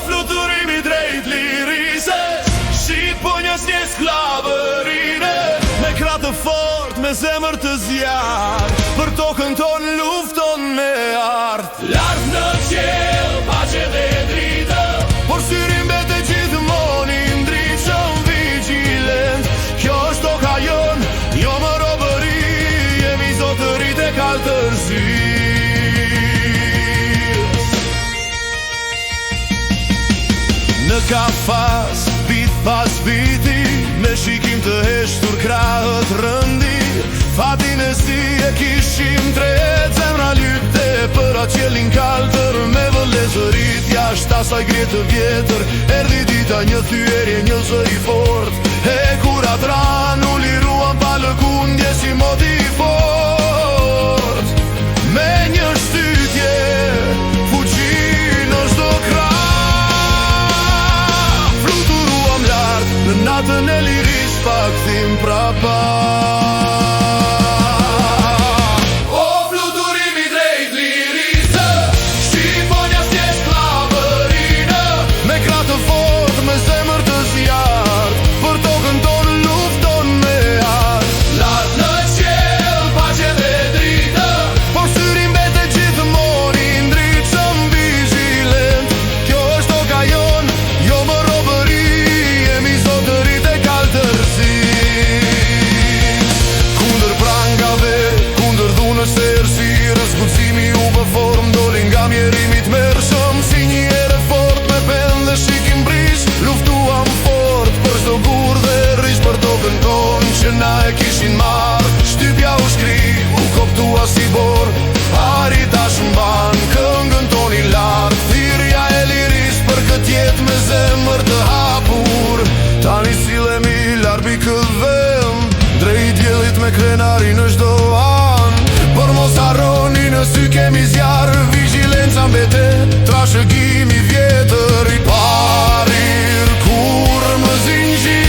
Fluturimi drejt lirise, shqit po njësnje sklavërine, me kratë fort, me zemër të zjarë, për tokën tonë lufton me artë. Lartë në qelë, pace dhe dritë, por syrin bete gjithmoni ndriqëm vigilent. Kjo është toka jon, jo më robëri, jemi zotërit e kaltërzi. Në kafas, vit pas viti, me shikim të heshtur krahët rëndi, fatin e si e kishim tret, zemra lypte për atë qelin kaltër, me vëllezërit jashtë asaj gretë vjetër, erdhi dita një thyerje, një zë i fort, e kur atran u liruan pa lëkundje si moti fort, me një shtytje, fuqi në çdo krah, fluturuam lart në natën e liris, pa kthim prapa. Që na e kishin marrë, shtypja u shkri, u koptua si bor, pari tash mban këngën toni lartë, thirrja e liris për këtë jetë me zemër të hapur. Tani sillemi larbi këtë vend, drejt diellit me krenari në çdo anë, por mos harroni në sy kemi zjarr, vigjilenca mbetet, trashëgimi vjetër i parir, kur më zinxhir.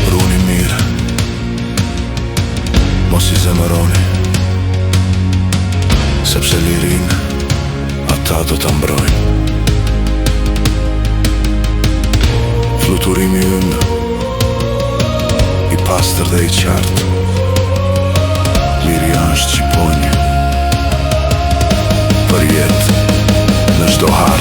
Runi mirë, mos i zemëroni, sepse lirin ata do ta mbrojnë. Fluturimi ynë i pastër dhe i qartë, liria është qiponjë për jetë në çdo hal.